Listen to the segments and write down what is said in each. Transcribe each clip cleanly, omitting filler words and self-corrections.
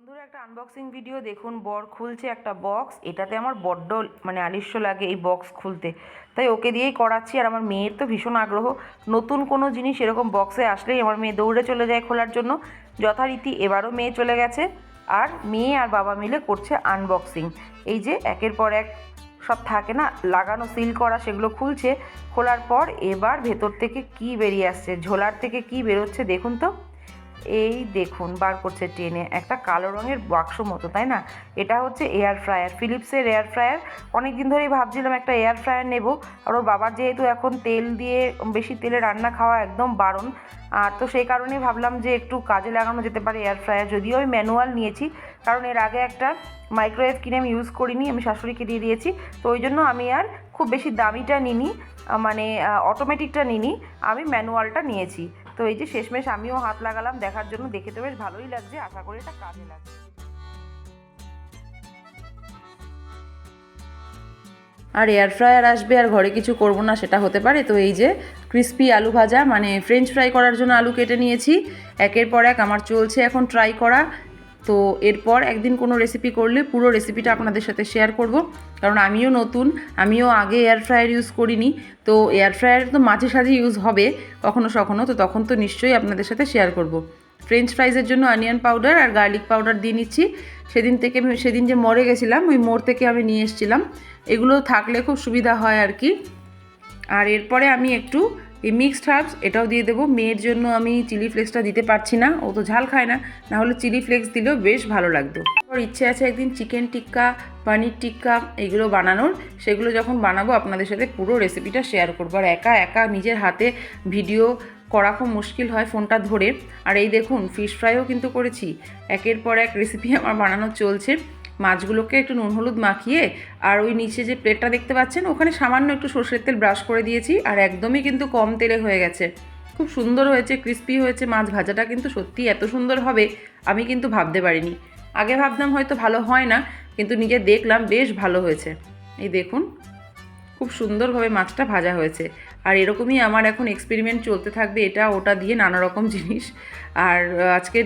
বন্ধুরা একটা unboxing video দেখুন। বর খুলছে একটা বক্স, এটাতে আমার বড্ড আলিস্য লাগে এই বক্স খুলতে, তাই ওকে দিয়েই করাচ্ছি। আর আমার মেয়ের তো ভীষণ আগ্রহ, নতুন কোনো জিনিস এরকম বক্সে আসলেই আমার মেয়ে দৌড়ে চলে যায় খোলার জন্য। যথারীতি এবারও মেয়ে চলে গেছে, আর মেয়ে আর বাবা মিলে করছে আনবক্সিং। এই যে একের পর এক সব থাকে না লাগানো, সিল করা, সেগুলো খুলছে। খোলার পর এবার ভেতর থেকে কি বেরিয়ে আসছে, ঝোলার থেকে কি বেরোচ্ছে দেখুন তো। এই দেখুন বার করছে টেনে একটা কালো রঙের বাক্স মতো, তাই না? এটা হচ্ছে এয়ার ফ্রায়ার, ফিলিপসের এয়ার ফ্রায়ার। অনেক দিন ধরেই ভাবছিলাম একটা এয়ার ফ্রায়ার নেব, আর ওর বাবার যেহেতু এখন তেল দিয়ে বেশি তেলে রান্না খাওয়া একদম বারণ, আর তো সেই কারণেই ভাবলাম যে একটু কাজে লাগানো যেতে পারে এয়ার ফ্রায়ার। যদিও আমি ম্যানুয়াল নিয়েছি, কারণ এর আগে একটা মাইক্রোওয়েভ কিনে আমি ইউজ করিনি, আমি শাশুড়িকে দিয়ে দিয়েছি। তো ওই জন্য আমি আর খুব বেশি দামিটা নিইনি, মানে অটোমেটিকটা নিইনি, আমি ম্যানুয়ালটা নিয়েছি। তো এই যে শেষমেশ আমিও হাত লাগালাম দেখার জন্য, দেখে তো বেশ ভালোই লাগছে, আশা করি এটা কাজে লাগবে। আর এয়ার ফ্রায়ার আসবে আর ঘরে কিছু করব না সেটা হতে পারে? তো এই যে ক্রিস্পি আলু ভাজা, মানে ফ্রেঞ্চ ফ্রাই করার জন্য আলু কেটে নিয়েছি। একের পর এক আমার চলছে এখন ট্রাই করা। তো এরপর একদিন কোনো রেসিপি করলে পুরো রেসিপিটা আপনাদের সাথে শেয়ার করব, কারণ আমিও নতুন, আমিও আগে এয়ার ফ্রায়ার ইউজ করিনি। তো এয়ার ফ্রায়ার তো মাঝে সাঝে ইউজ হবে কখনো সখনো, তো তখন তো নিশ্চয়ই আপনাদের সাথে শেয়ার করব। ফ্রেঞ্চ ফ্রাইজের জন্য অনিয়ন পাউডার আর গার্লিক পাউডার দিয়ে নিচ্ছি। সেদিন যে মরে গেছিলাম, ওই মোড় থেকে আমি নিয়ে এসেছিলাম। এগুলো থাকলে খুব সুবিধা হয় আর কি। আর এরপরে আমি একটু এই মিক্সড হার্বস এটাও দিয়ে দেবো। মেয়ের জন্য আমি চিলি ফ্লেক্সটা দিতে পারছি না, ও তো ঝাল খায় না, না হলে চিলি ফ্লেক্স দিলেও বেশ ভালো লাগতো। ওর ইচ্ছে আছে একদিন চিকেন টিক্কা, পনির টিক্কা এগুলো বানানোর। সেগুলো যখন বানাবো আপনাদের সাথে পুরো রেসিপিটা শেয়ার করবো। আর একা একা নিজের হাতে ভিডিও করা খুব মুশকিল হয় ফোনটা ধরে। আর এই দেখুন ফিশ ফ্রাইও কিন্তু করেছি। একের পর এক রেসিপি আমার বানানো চলছে। মাছগুলোকে একটু নুন হলুদ মাখিয়ে, আর ওই নিচে যে প্লেটটা দেখতে পাচ্ছেন ওখানে সামান্য একটু সর্ষের তেল ব্রাশ করে দিয়েছি, আর একদমই কিন্তু কম তেলে হয়ে গেছে। খুব সুন্দর হয়েছে, ক্রিস্পি হয়েছে। মাছ ভাজাটা কিন্তু সত্যিই এত সুন্দর হবে আমি কিন্তু ভাবতে পারিনি। আগে ভাবতাম হয়তো ভালো হয় না, কিন্তু নিজে দেখলাম বেশ ভালো হয়েছে। এই দেখুন খুব সুন্দরভাবে মাছটা ভাজা হয়েছে। আর এরকমই আমার এখন এক্সপেরিমেন্ট চলতে থাকবে, এটা ওটা দিয়ে নানা রকম জিনিস। আর আজকে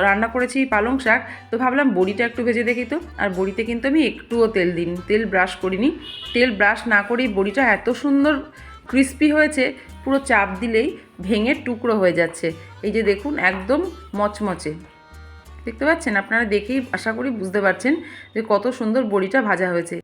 রান্না করেছি পালং শাক, তো ভাবলাম বড়িটা একটু ভেজে দেখি তো। আর বড়িতে কিন্তু আমি একটুও তেল ব্রাশ করিনি। তেল ব্রাশ না করেই বড়িটা এত সুন্দর ক্রিস্পি হয়েছে, পুরো চাপ দিলেই ভেঙে টুকরো হয়ে যাচ্ছে। এই যে দেখুন একদম মচমচে, দেখতে পাচ্ছেন আপনারা, দেখেই আশা করি বুঝতে পারছেন যে কত সুন্দর বড়িটা ভাজা হয়েছে।